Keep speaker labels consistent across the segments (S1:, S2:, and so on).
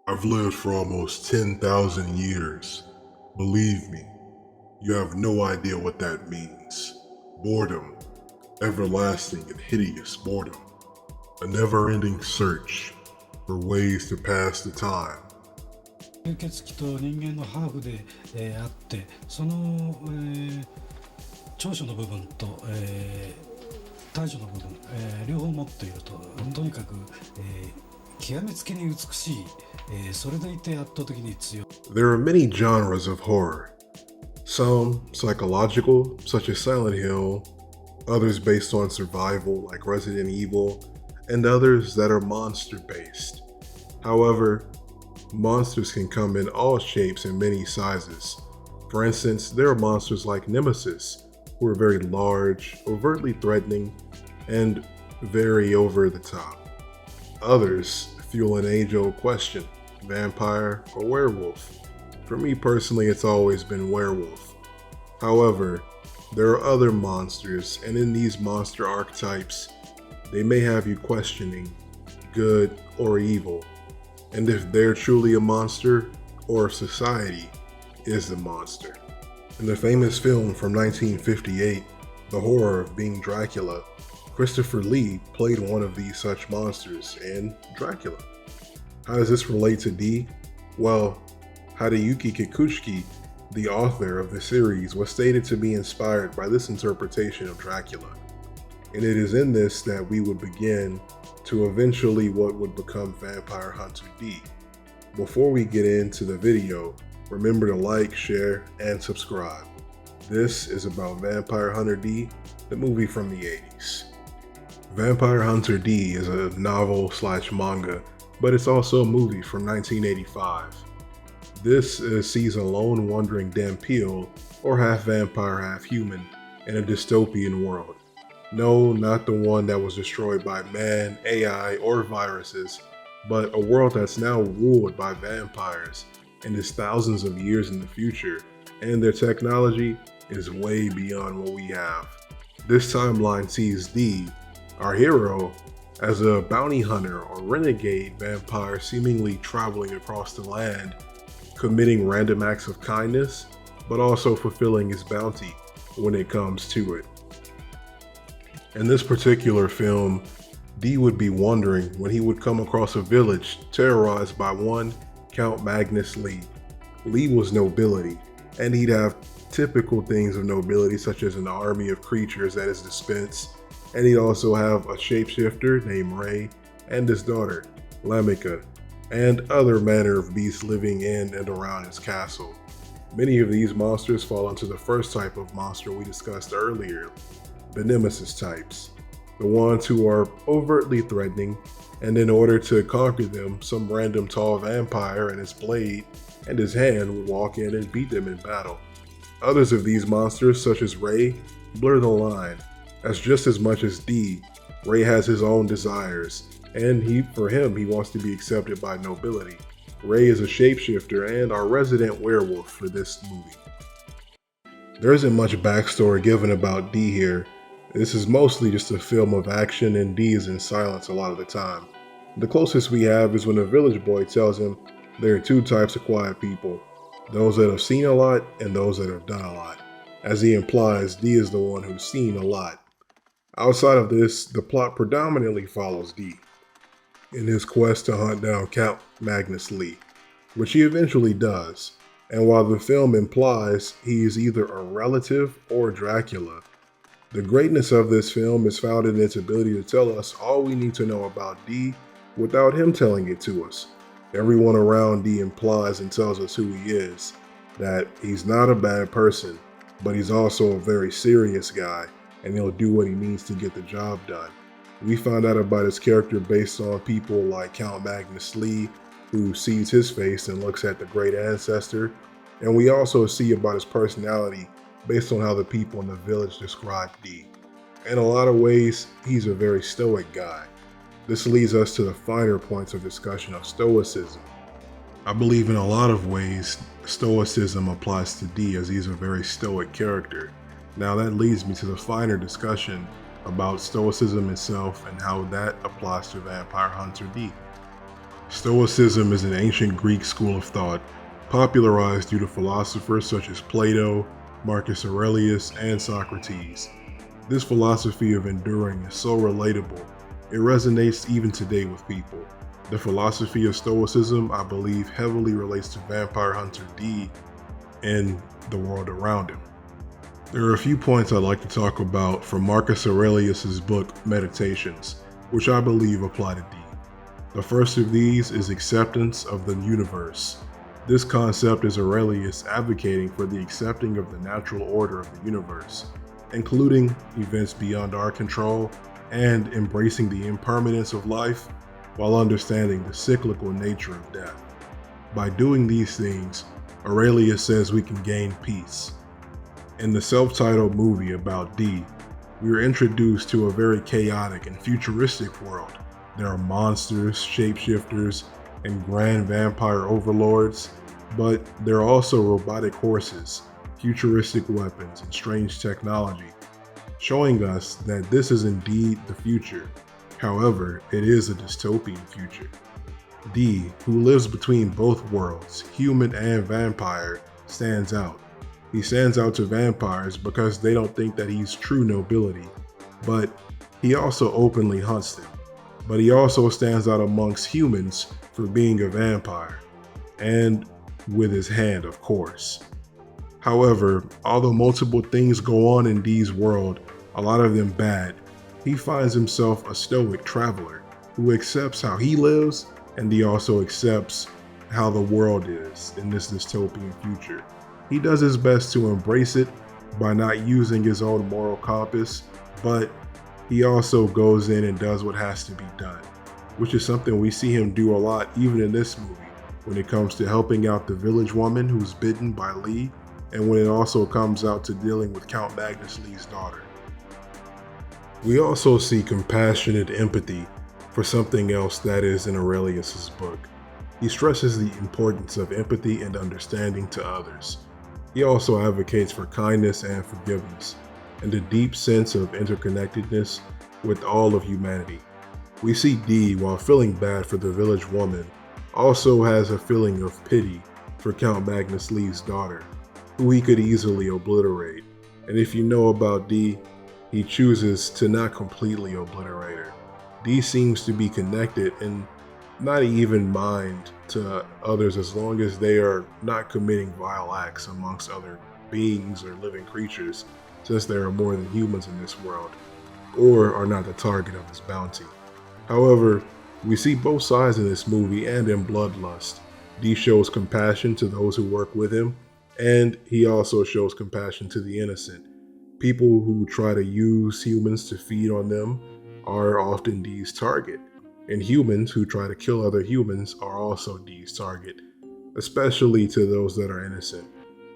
S1: I've lived for almost 10,000 years. Believe me, you have no idea what that means. Boredom, everlasting and hideous boredom. A never-ending search for ways to pass the time.
S2: 吸血鬼と人間のハーフで、あって、その、長所の部分と、短所の部分、両方持っていると、とにかく、極めつけに美しい、それでいて圧倒的に強い。
S1: There are many genres of horror. Some psychological, such as Silent Hill, others based on survival, like Resident Evil, and others that are monster-based. However, monsters can come in all shapes and many sizes. For instance, there are monsters like Nemesis, who are very large, overtly threatening, and very over the top. Others fuel an age-old question, vampire or werewolf. For me personally, it's always been werewolf. However, there are other monsters, and in these monster archetypes, they may have you questioning good or evil, and if they're truly a monster or if society is the monster. In the famous film from 1958, The Horror of Being Dracula, Christopher Lee played one of these such monsters in Dracula. How does this relate to D? Well, Hideyuki Kikuchi, the author of the series, was stated to be inspired by this interpretation of Dracula. And it is in this that we would begin to eventually what would become Vampire Hunter D. Before we get into the video, remember to like, share, and subscribe. This is about Vampire Hunter D, the movie from the 80s. Vampire Hunter D is a novel/manga, but it's also a movie from 1985. This sees a lone wandering Dhampir, or half vampire, half human, in a dystopian world. No, not the one that was destroyed by man, AI, or viruses, but a world that's now ruled by vampires and is thousands of years in the future, and their technology is way beyond what we have. This timeline sees D, our hero, as a bounty hunter or renegade vampire seemingly traveling across the land, committing random acts of kindness, but also fulfilling his bounty when it comes to it. In this particular film, D would be wondering when he would come across a village terrorized by one Count Magnus Lee. Lee was nobility, and he'd have typical things of nobility such as an army of creatures at his dispense, and he'd also have a shapeshifter named Ray and his daughter, Lamika, and other manner of beasts living in and around his castle. Many of these monsters fall into the first type of monster we discussed earlier, the Nemesis types, the ones who are overtly threatening, and in order to conquer them, some random tall vampire and his blade and his hand would walk in and beat them in battle. Others of these monsters, such as Ray, blur the line, as just as much as D, Ray has his own desires, and for him, he wants to be accepted by nobility. Ray is a shapeshifter and our resident werewolf for this movie. There isn't much backstory given about D here. This is mostly just a film of action, and D is in silence a lot of the time. The closest we have is when a village boy tells him there are two types of quiet people, those that have seen a lot and those that have done a lot. As he implies, D is the one who's seen a lot. Outside of this, the plot predominantly follows D in his quest to hunt down Count Magnus Lee, which he eventually does. And while the film implies he is either a relative or Dracula, the greatness of this film is found in its ability to tell us all we need to know about D without him telling it to us. Everyone around D implies and tells us who he is, that he's not a bad person, but he's also a very serious guy, and he'll do what he needs to get the job done. We find out about his character based on people like Count Magnus Lee, who sees his face and looks at the great ancestor, and we also see about his personality based on how the people in the village describe D. In a lot of ways, he's a very stoic guy. This leads us to the finer points of discussion of Stoicism. I believe in a lot of ways, Stoicism applies to D as he's a very stoic character. Now that leads me to the finer discussion about Stoicism itself and how that applies to Vampire Hunter D. Stoicism is an ancient Greek school of thought popularized due to philosophers such as Plato, Marcus Aurelius, and Socrates. This philosophy of enduring is so relatable, it resonates even today with people. The philosophy of Stoicism, I believe, heavily relates to vampire hunter D and the world around him. There are a few points I'd like to talk about from Marcus Aurelius' book Meditations, which I believe apply to D. The first of these is acceptance of the universe. This concept is Aurelius advocating for the accepting of the natural order of the universe, including events beyond our control and embracing the impermanence of life while understanding the cyclical nature of death. By doing these things, Aurelius says we can gain peace. In the self-titled movie about D, we are introduced to a very chaotic and futuristic world. There are monsters, shapeshifters, and grand vampire overlords, but there are also robotic horses, futuristic weapons, and strange technology, showing us that this is indeed the future. However, it is a dystopian future. D, who lives between both worlds, human and vampire, stands out. He stands out to vampires because they don't think that he's true nobility, but he also openly hunts them. But he also stands out amongst humans for being a vampire, and with his hand, of course. However, although multiple things go on in D's world, a lot of them bad, he finds himself a stoic traveler who accepts how he lives, and he also accepts how the world is in this dystopian future. He does his best to embrace it by not using his own moral compass, but he also goes in and does what has to be done, which is something we see him do a lot even in this movie, when it comes to helping out the village woman who's bitten by Lee, and when it also comes out to dealing with Count Magnus Lee's daughter. We also see compassionate empathy for something else that is in Aurelius' book. He stresses the importance of empathy and understanding to others. He also advocates for kindness and forgiveness, and a deep sense of interconnectedness with all of humanity. We see D, while feeling bad for the village woman, also has a feeling of pity for Count Magnus Lee's daughter, who he could easily obliterate. And if you know about D, he chooses to not completely obliterate her. D seems to be connected and not even mind to others as long as they are not committing vile acts amongst other beings or living creatures, since there are more than humans in this world, or are not the target of his bounty. However, we see both sides in this movie and in Bloodlust. D shows compassion to those who work with him, and he also shows compassion to the innocent. People who try to use humans to feed on them are often D's target, and humans who try to kill other humans are also D's target, especially to those that are innocent.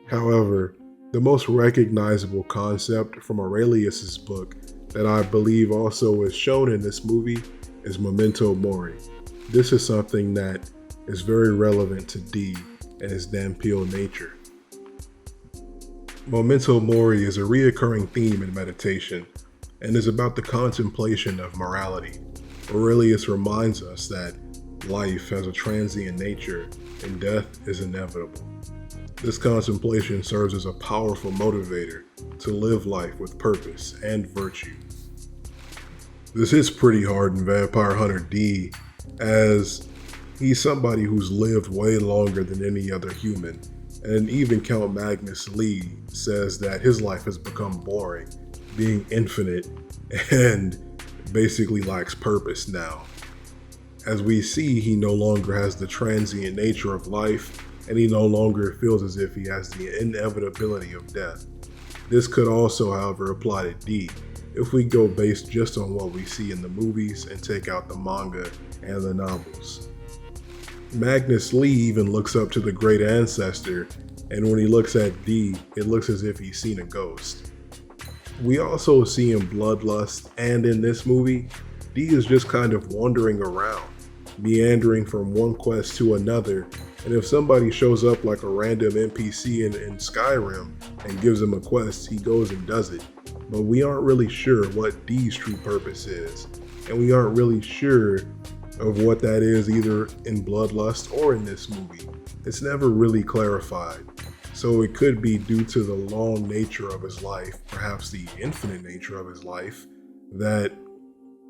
S1: However, the most recognizable concept from Aurelius' book that I believe also is shown in this movie is memento mori. This is something that is very relevant to D and his Dampeel nature. Memento mori is a reoccurring theme in meditation and is about the contemplation of morality. Aurelius reminds us that life has a transient nature and death is inevitable. This contemplation serves as a powerful motivator to live life with purpose and virtue. This is pretty hard in Vampire Hunter D, as he's somebody who's lived way longer than any other human, and even Count Magnus Lee says that his life has become boring, being infinite, and basically lacks purpose now. As we see, he no longer has the transient nature of life, and he no longer feels as if he has the inevitability of death. This could also, however, apply to D, if we go based just on what we see in the movies and take out the manga and the novels. Magnus Lee even looks up to the great ancestor, and when he looks at D, it looks as if he's seen a ghost. We also see in Bloodlust and in this movie, D is just kind of wandering around, meandering from one quest to another, and if somebody shows up like a random NPC in Skyrim and gives him a quest, he goes and does it. But we aren't really sure what D's true purpose is, and we aren't really sure of what that is, either in Bloodlust or in this movie. It's never really clarified. So it could be due to the long nature of his life, perhaps the infinite nature of his life, that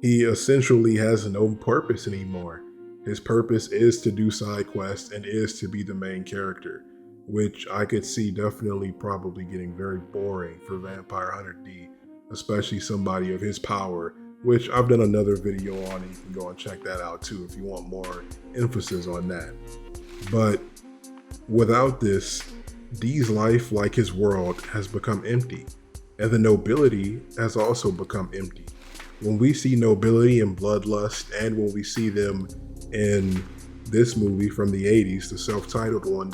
S1: he essentially has no purpose anymore. His purpose is to do side quests and is to be the main character, which I could see definitely probably getting very boring for Vampire Hunter D, especially somebody of his power, which I've done another video on, and you can go and check that out too if you want more emphasis on that. But without this, D's life, like his world, has become empty, and the nobility has also become empty. When we see nobility in Bloodlust, and when we see them in this movie from the 80s, the self-titled one,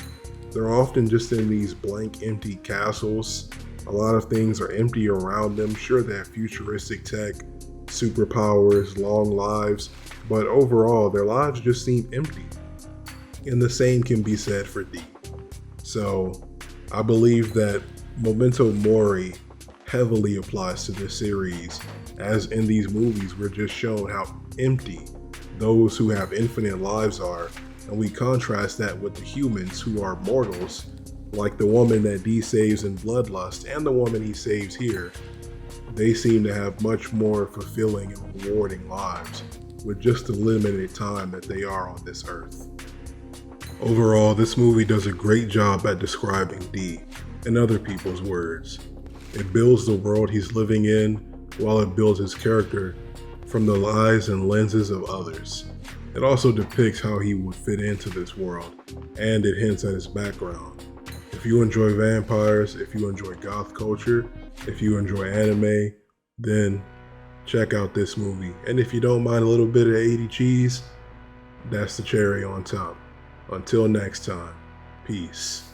S1: they're often just in these blank, empty castles. A lot of things are empty around them. Sure, they have futuristic tech, superpowers, long lives, but overall, their lives just seem empty. And the same can be said for D. So, I believe that Memento Mori heavily applies to this series, as in these movies we're just shown how empty those who have infinite lives are, and we contrast that with the humans who are mortals, like the woman that D saves in Bloodlust and the woman he saves here. They seem to have much more fulfilling and rewarding lives with just the limited time that they are on this earth. Overall, this movie does a great job at describing D in other people's words. It builds the world he's living in, while it builds his character from the eyes and lenses of others. It also depicts how he would fit into this world, and it hints at his background. If you enjoy vampires, if you enjoy goth culture, if you enjoy anime, then check out this movie. And if you don't mind a little bit of 80 cheese, that's the cherry on top. Until next time, peace.